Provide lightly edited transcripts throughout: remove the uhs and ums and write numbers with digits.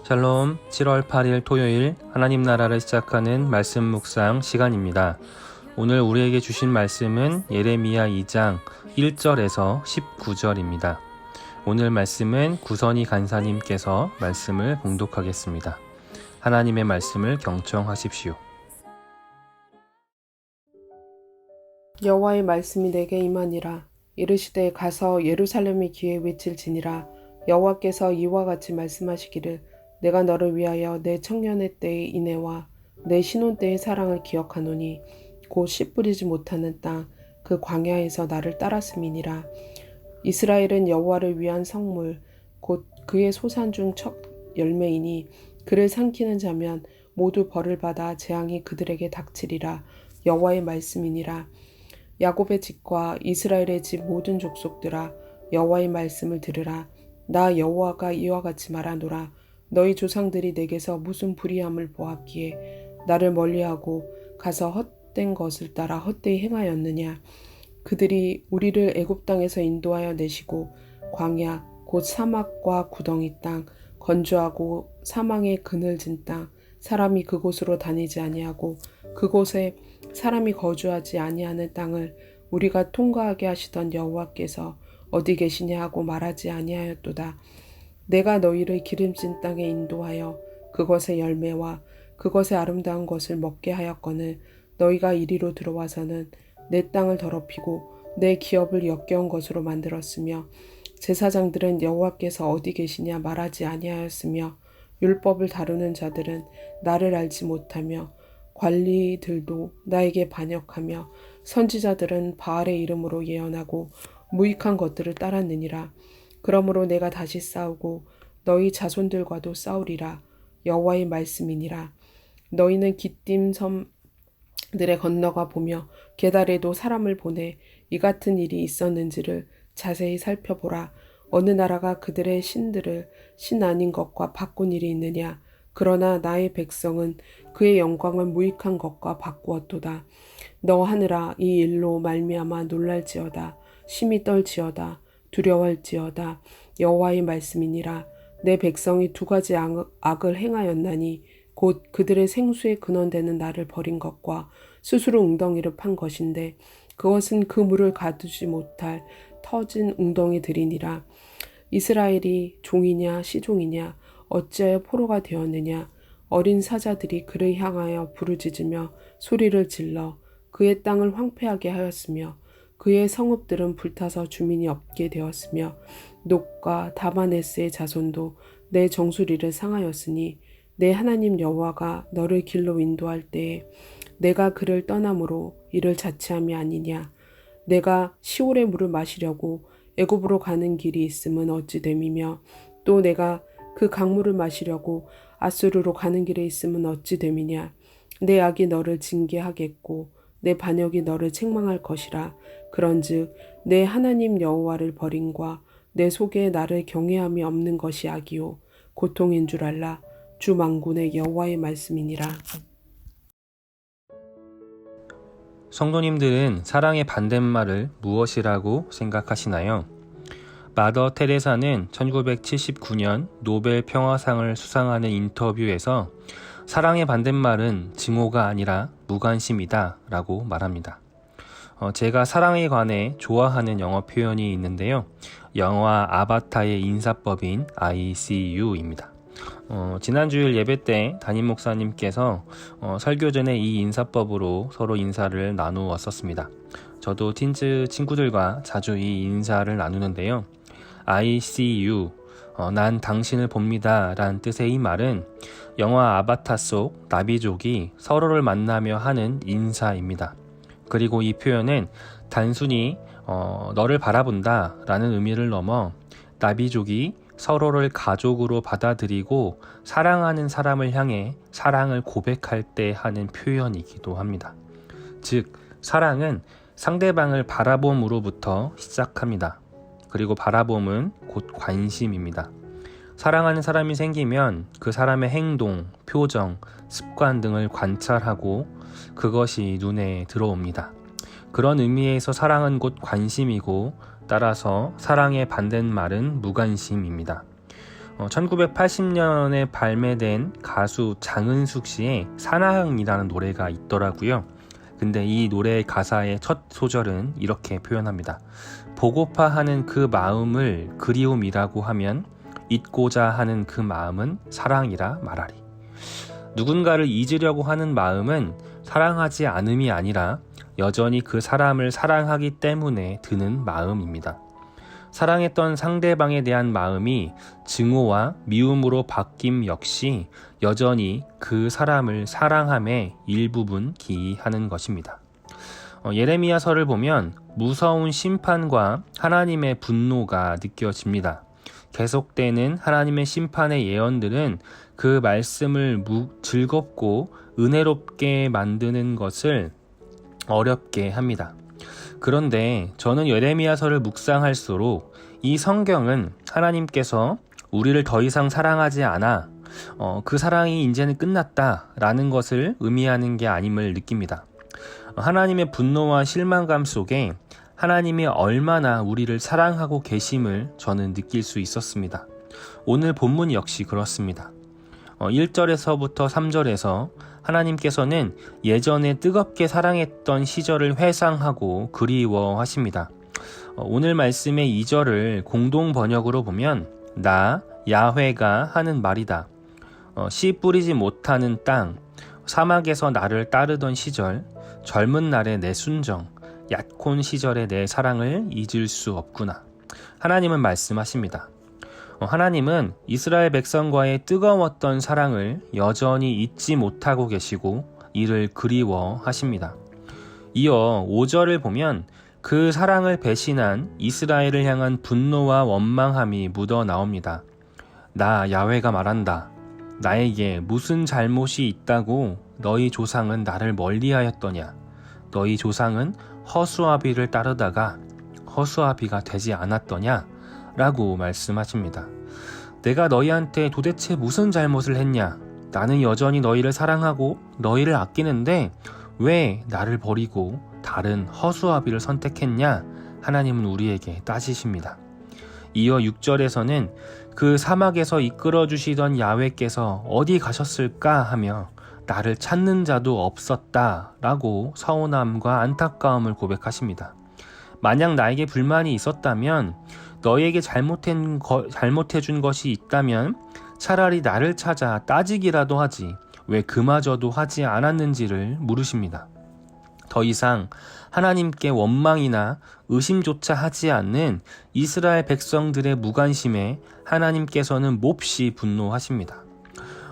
샬롬, 7월 8일 토요일 하나님 나라를 시작하는 말씀 묵상 시간입니다. 오늘 우리에게 주신 말씀은 예레미야 2장 1절에서 19절입니다. 오늘 말씀은 구선희 간사님께서 말씀을 봉독하겠습니다. 하나님의 말씀을 경청하십시오. 여호와의 말씀이 내게 임하니라. 이르시되 가서 예루살렘의 귀에 외칠지니라. 여호와께서 이와 같이 말씀하시기를 내가 너를 위하여 내 청년의 때의 인애와 내 신혼 때의 사랑을 기억하노니 곧 씨 뿌리지 못하는 땅 그 광야에서 나를 따랐음이니라. 이스라엘은 여호와를 위한 성물 곧 그의 소산 중 첫 열매이니 그를 삼키는 자면 모두 벌을 받아 재앙이 그들에게 닥치리라. 여호와의 말씀이니라. 야곱의 집과 이스라엘의 집 모든 족속들아 여호와의 말씀을 들으라. 나 여호와가 이와 같이 말하노라. 너희 조상들이 내게서 무슨 불의함을 보았기에 나를 멀리하고 가서 헛된 것을 따라 헛되이 행하였느냐. 그들이 우리를 애굽 땅에서 인도하여 내시고 광야 곧 사막과 구덩이 땅 건조하고 사망의 그늘진 땅 사람이 그곳으로 다니지 아니하고 그곳에 사람이 거주하지 아니하는 땅을 우리가 통과하게 하시던 여호와께서 어디 계시냐 하고 말하지 아니하였도다. 내가 너희를 기름진 땅에 인도하여 그것의 열매와 그것의 아름다운 것을 먹게 하였거늘 너희가 이리로 들어와서는 내 땅을 더럽히고 내 기업을 역겨운 것으로 만들었으며 제사장들은 여호와께서 어디 계시냐 말하지 아니하였으며 율법을 다루는 자들은 나를 알지 못하며 관리들도 나에게 반역하며 선지자들은 바알의 이름으로 예언하고 무익한 것들을 따랐느니라. 그러므로 내가 다시 싸우고 너희 자손들과도 싸우리라. 여호와의 말씀이니라. 너희는 기띔 섬들에 건너가 보며 게달에도 사람을 보내 이 같은 일이 있었는지를 자세히 살펴보라. 어느 나라가 그들의 신들을 신 아닌 것과 바꾼 일이 있느냐. 그러나 나의 백성은 그의 영광을 무익한 것과 바꾸었도다. 너 하늘아 이 일로 말미암아 놀랄지어다. 심히 떨지어다. 두려워할지어다. 여호와의 말씀이니라. 내 백성이 두 가지 악을 행하였나니 곧 그들의 생수에 근원되는 나를 버린 것과 스스로 웅덩이를 판 것인데 그것은 그 물을 가두지 못할 터진 웅덩이들이니라. 이스라엘이 종이냐 시종이냐 어찌하여 포로가 되었느냐. 어린 사자들이 그를 향하여 부르짖으며 소리를 질러 그의 땅을 황폐하게 하였으며 그의 성읍들은 불타서 주민이 없게 되었으며 녹과 다바네스의 자손도 내 정수리를 상하였으니 내 하나님 여호와가 너를 길로 인도할 때에 내가 그를 떠남으로 이를 자치함이 아니냐. 내가 시올의 물을 마시려고 애굽으로 가는 길이 있음은 어찌 됨이며 또 내가 그 강물을 마시려고 아수르로 가는 길에 있음은 어찌 됨이냐. 내 악이 너를 징계하겠고 내 반역이 너를 책망할 것이라. 그런즉 내 하나님 여호와를 버림과 내 속에 나를 경외함이 없는 것이 악이요 고통인 줄 알라. 주 만군의 여호와의 말씀이니라. 성도님들은 사랑의 반대말을 무엇이라고 생각하시나요? 마더 테레사는 1979년 노벨 평화상을 수상하는 인터뷰에서 사랑의 반대말은 증오가 아니라 무관심이다 라고 말합니다. 제가 사랑에 관해 좋아하는 영어 표현이 있는데요. 영화 아바타의 인사법인 ICU입니다. 지난주일 예배 때 담임 목사님께서 설교 전에 이 인사법으로 서로 인사를 나누었었습니다. 저도 틴즈 친구들과 자주 이 인사를 나누는데요. I see you, 난 당신을 봅니다 라는 뜻의 이 말은 영화 아바타 속 나비족이 서로를 만나며 하는 인사입니다. 그리고 이 표현은 단순히 너를 바라본다 라는 의미를 넘어 나비족이 서로를 가족으로 받아들이고 사랑하는 사람을 향해 사랑을 고백할 때 하는 표현이기도 합니다. 즉, 사랑은 상대방을 바라봄으로부터 시작합니다. 그리고 바라봄은 곧 관심입니다. 사랑하는 사람이 생기면 그 사람의 행동, 표정, 습관 등을 관찰하고 그것이 눈에 들어옵니다. 그런 의미에서 사랑은 곧 관심이고 따라서 사랑의 반대말은 무관심입니다. 1980년에 발매된 가수 장은숙 씨의 사랑이라는 노래가 있더라고요. 근데 이 노래의 가사의 첫 소절은 이렇게 표현합니다. 보고파 하는 그 마음을 그리움이라고 하면 잊고자 하는 그 마음은 사랑이라 말하리. 누군가를 잊으려고 하는 마음은 사랑하지 않음이 아니라 여전히 그 사람을 사랑하기 때문에 드는 마음입니다. 사랑했던 상대방에 대한 마음이 증오와 미움으로 바뀜 역시 여전히 그 사람을 사랑함의 일부분 기하는 것입니다. 예레미야서를 보면 무서운 심판과 하나님의 분노가 느껴집니다. 계속되는 하나님의 심판의 예언들은 그 말씀을 즐겁고 은혜롭게 만드는 것을 어렵게 합니다. 그런데 저는 예레미야서를 묵상할수록 이 성경은 하나님께서 우리를 더 이상 사랑하지 않아 그 사랑이 이제는 끝났다라는 것을 의미하는 게 아님을 느낍니다. 하나님의 분노와 실망감 속에 하나님이 얼마나 우리를 사랑하고 계심을 저는 느낄 수 있었습니다. 오늘 본문 역시 그렇습니다. 1절에서부터 3절에서 하나님께서는 예전에 뜨겁게 사랑했던 시절을 회상하고 그리워하십니다. 오늘 말씀의 2절을 공동 번역으로 보면 나 야훼가 하는 말이다. 씨 뿌리지 못하는 땅, 사막에서 나를 따르던 시절, 젊은 날의 내 순정, 얕곤 시절의 내 사랑을 잊을 수 없구나. 하나님은 말씀하십니다. 하나님은 이스라엘 백성과의 뜨거웠던 사랑을 여전히 잊지 못하고 계시고 이를 그리워하십니다. 이어 5절을 보면 그 사랑을 배신한 이스라엘을 향한 분노와 원망함이 묻어 나옵니다. 나 야훼가 말한다. 나에게 무슨 잘못이 있다고 너희 조상은 나를 멀리하였더냐. 너희 조상은 허수아비를 따르다가 허수아비가 되지 않았더냐 라고 말씀하십니다. 내가 너희한테 도대체 무슨 잘못을 했냐? 나는 여전히 너희를 사랑하고 너희를 아끼는데 왜 나를 버리고 다른 허수아비를 선택했냐? 하나님은 우리에게 따지십니다. 이어 6절에서는 그 사막에서 이끌어 주시던 야훼께서 어디 가셨을까 하며 나를 찾는 자도 없었다 라고 서운함과 안타까움을 고백하십니다. 만약 나에게 불만이 있었다면 너희에게 잘못해준 것이 있다면 차라리 나를 찾아 따지기라도 하지 왜 그마저도 하지 않았는지를 물으십니다. 더 이상 하나님께 원망이나 의심조차 하지 않는 이스라엘 백성들의 무관심에 하나님께서는 몹시 분노하십니다.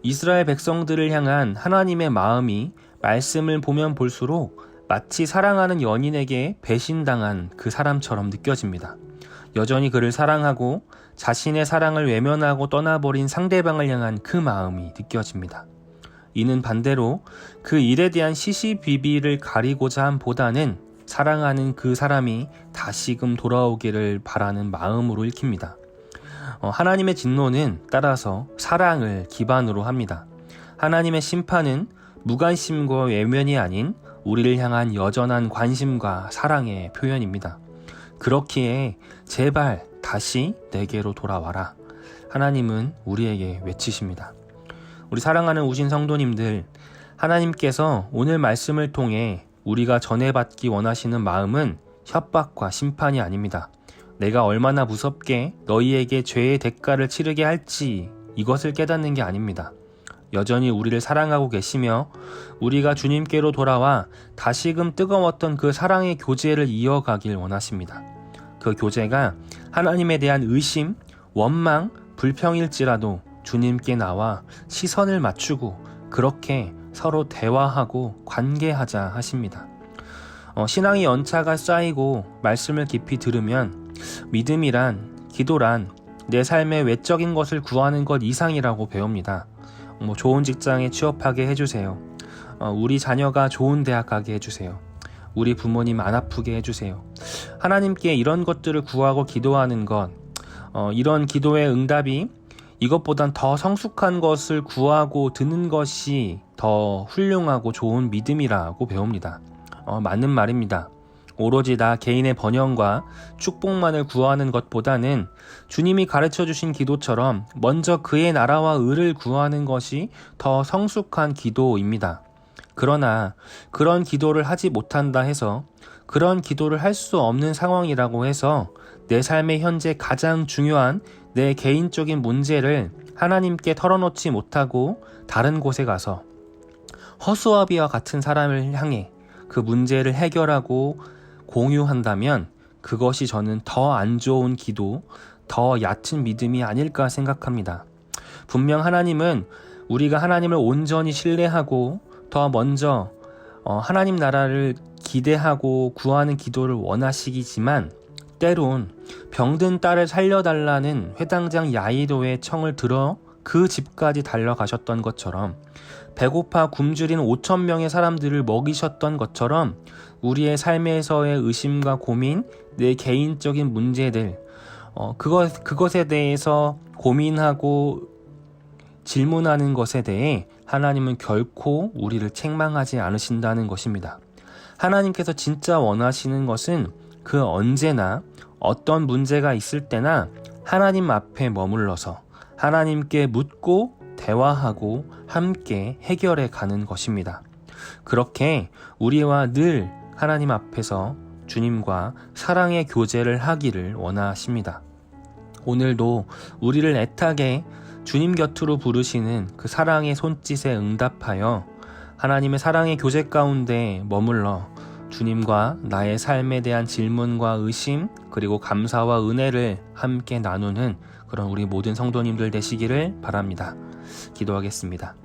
이스라엘 백성들을 향한 하나님의 마음이 말씀을 보면 볼수록 마치 사랑하는 연인에게 배신당한 그 사람처럼 느껴집니다. 여전히 그를 사랑하고 자신의 사랑을 외면하고 떠나버린 상대방을 향한 그 마음이 느껴집니다. 이는 반대로 그 일에 대한 시시비비를 가리고자 함보다는 사랑하는 그 사람이 다시금 돌아오기를 바라는 마음으로 읽힙니다. 하나님의 진노는 따라서 사랑을 기반으로 합니다. 하나님의 심판은 무관심과 외면이 아닌 우리를 향한 여전한 관심과 사랑의 표현입니다. 그렇기에 제발 다시 내게로 돌아와라. 하나님은 우리에게 외치십니다. 우리 사랑하는 우신 성도님들, 하나님께서 오늘 말씀을 통해 우리가 전해받기 원하시는 마음은 협박과 심판이 아닙니다. 내가 얼마나 무섭게 너희에게 죄의 대가를 치르게 할지 이것을 깨닫는 게 아닙니다. 여전히 우리를 사랑하고 계시며 우리가 주님께로 돌아와 다시금 뜨거웠던 그 사랑의 교제를 이어가길 원하십니다. 그 교제가 하나님에 대한 의심, 원망, 불평일지라도 주님께 나와 시선을 맞추고 그렇게 서로 대화하고 관계하자 하십니다. 신앙의 연차가 쌓이고 말씀을 깊이 들으면 믿음이란, 기도란 내 삶의 외적인 것을 구하는 것 이상이라고 배웁니다. 좋은 직장에 취업하게 해주세요. 우리 자녀가 좋은 대학 가게 해주세요. 우리 부모님 안 아프게 해주세요. 하나님께 이런 것들을 구하고 기도하는 것, 이런 기도의 응답이 이것보단 더 성숙한 것을 구하고 드는 것이 더 훌륭하고 좋은 믿음이라고 배웁니다. 맞는 말입니다. 오로지 나 개인의 번영과 축복만을 구하는 것보다는 주님이 가르쳐 주신 기도처럼 먼저 그의 나라와 의를 구하는 것이 더 성숙한 기도입니다. 그러나 그런 기도를 하지 못한다 해서, 그런 기도를 할 수 없는 상황이라고 해서 내 삶의 현재 가장 중요한 내 개인적인 문제를 하나님께 털어놓지 못하고 다른 곳에 가서 허수아비와 같은 사람을 향해 그 문제를 해결하고 공유한다면 그것이 저는 더 안 좋은 기도, 더 얕은 믿음이 아닐까 생각합니다. 분명 하나님은 우리가 하나님을 온전히 신뢰하고 더 먼저 하나님 나라를 기대하고 구하는 기도를 원하시기지만, 때론 병든 딸을 살려달라는 회당장 야이로의 청을 들어 그 집까지 달려가셨던 것처럼, 배고파 굶주린 5,000명의 사람들을 먹이셨던 것처럼 우리의 삶에서의 의심과 고민, 내 개인적인 문제들, 그것에 대해서 고민하고 질문하는 것에 대해 하나님은 결코 우리를 책망하지 않으신다는 것입니다. 하나님께서 진짜 원하시는 것은 그 언제나 어떤 문제가 있을 때나 하나님 앞에 머물러서 하나님께 묻고 대화하고 함께 해결해 가는 것입니다. 그렇게 우리와 늘 하나님 앞에서 주님과 사랑의 교제를 하기를 원하십니다. 오늘도 우리를 애타게 주님 곁으로 부르시는 그 사랑의 손짓에 응답하여 하나님의 사랑의 교제 가운데 머물러 주님과 나의 삶에 대한 질문과 의심, 그리고 감사와 은혜를 함께 나누는 그런 우리 모든 성도님들 되시기를 바랍니다. 기도하겠습니다.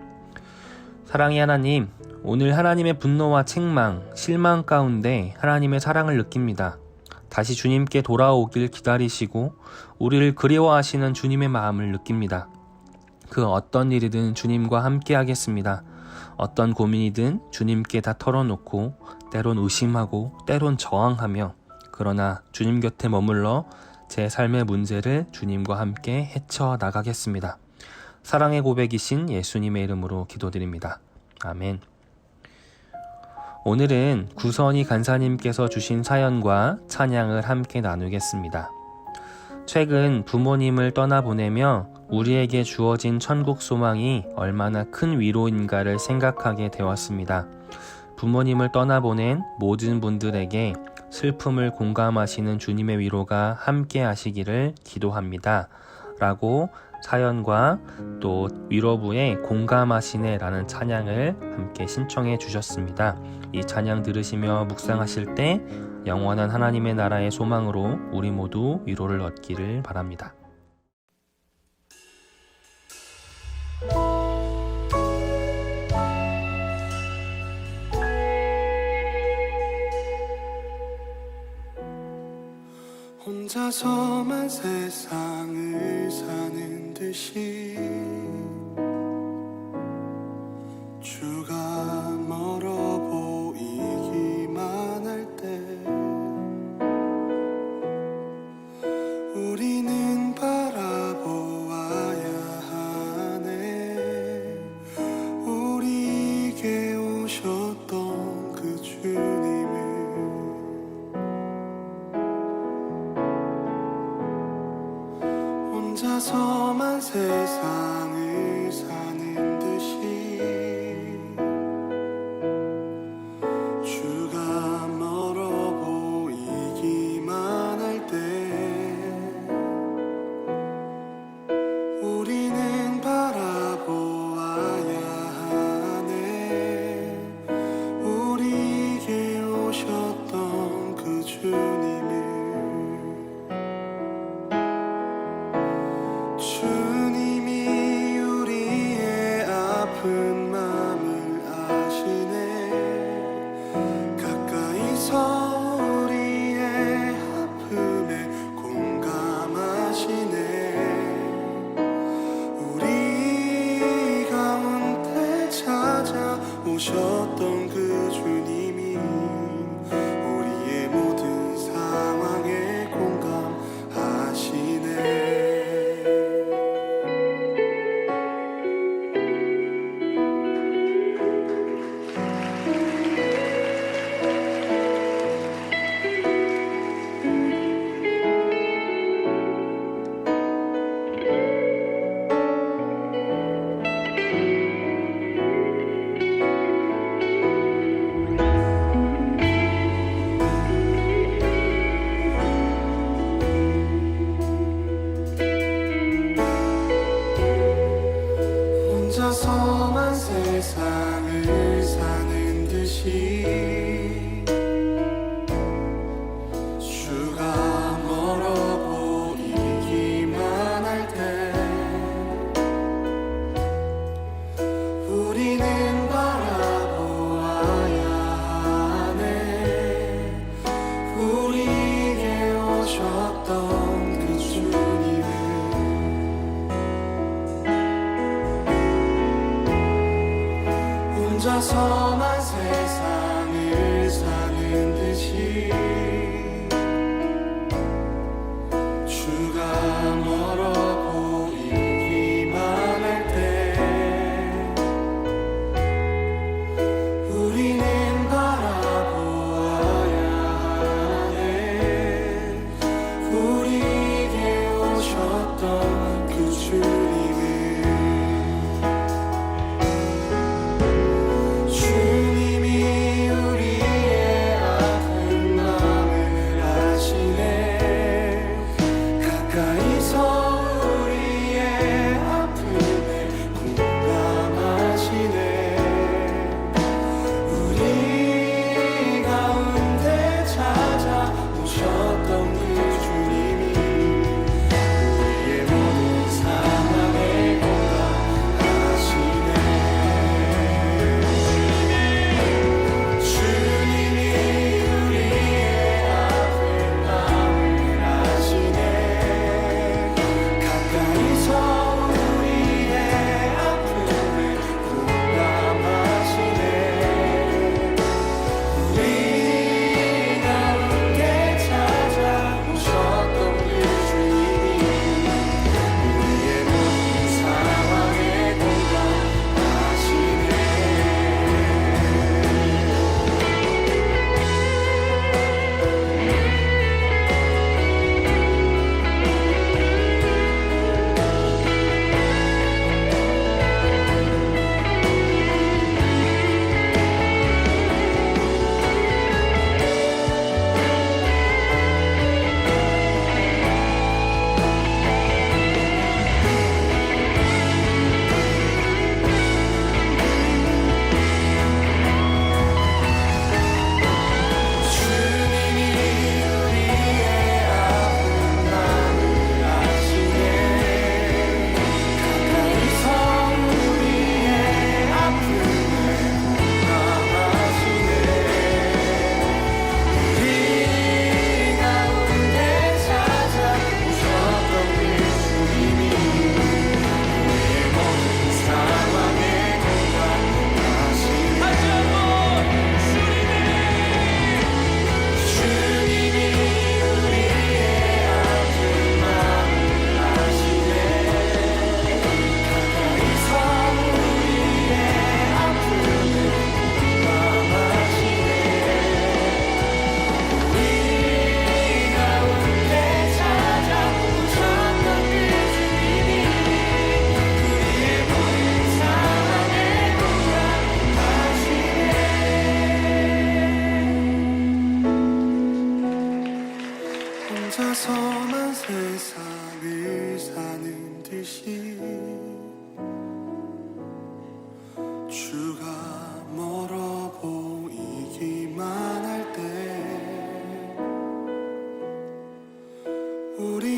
사랑의 하나님, 오늘 하나님의 분노와 책망, 실망 가운데 하나님의 사랑을 느낍니다. 다시 주님께 돌아오길 기다리시고 우리를 그리워하시는 주님의 마음을 느낍니다. 그 어떤 일이든 주님과 함께 하겠습니다. 어떤 고민이든 주님께 다 털어놓고 때론 의심하고 때론 저항하며, 그러나 주님 곁에 머물러 제 삶의 문제를 주님과 함께 헤쳐나가겠습니다. 사랑의 고백이신 예수님의 이름으로 기도드립니다. 아멘. 오늘은 구선희 간사님께서 주신 사연과 찬양을 함께 나누겠습니다. 최근 부모님을 떠나보내며 우리에게 주어진 천국 소망이 얼마나 큰 위로인가를 생각하게 되었습니다. 부모님을 떠나보낸 모든 분들에게 슬픔을 공감하시는 주님의 위로가 함께 하시기를 기도합니다. 라고 사연과 또 위로부에 공감하시네 라는 찬양을 함께 신청해 주셨습니다. 이 찬양 들으시며 묵상하실 때 영원한 하나님의 나라의 소망으로 우리 모두 위로를 얻기를 바랍니다. 혼자서만 세상을 사는 듯이 주가 멀어 보이기만 할 때 우리는 바라보아야 하네. 우리에게 오셨던 그 주님을 혼자서만 세상을 사는 듯이 주가 멀어 보이기만 할 때 우리는 바라보아야 하네. 우리에게 오셨던 그 주님을 주님이 우리의 아픈 마음을 아시네. 가까이서 우리의 아픔에 공감하시네. 우리 가운데 찾아오셨던 그 주님이 우리의 모든 상황에 공감하시네. 혼자서만 세상을 사는 듯이 주가 멀어 보이기만 할 때 우리는 바라보아야 하네. 우리에게 오셨던 그 주님을 주님이 우리의 아픈 마음을 아시네. 가까이서 우리의 아픔을 공감하시네. 우리 가운데 찾아오셨던 그 주님이 우리의 모든 상황에 공감하시네. 주님이 우리의 아픈 마음을 아시네. 가까이서 우리의 아픔을 공감하시네. 우리 가운데 찾아오셨던 그 주님이 우리의 모든 상황에 공감하시네. 주님이 우리의 아픈 마음을 아시네. 가까이서 우리의 아픔을 공감하시네. 우리 가운데 찾아오셨던 그 주님이 우리의 모든 상황에 공감하시네. 주님이 우리의 아픈 마음을 아시네. 가까이서 우리의 아픔을 공감하시네. 우리 가운데 찾아오셨던 그 주님이 우리의 모든 상황에 공감하시네. 혼자서만 세상을 사는 듯이 주가 멀어 보이기만 할 때 우리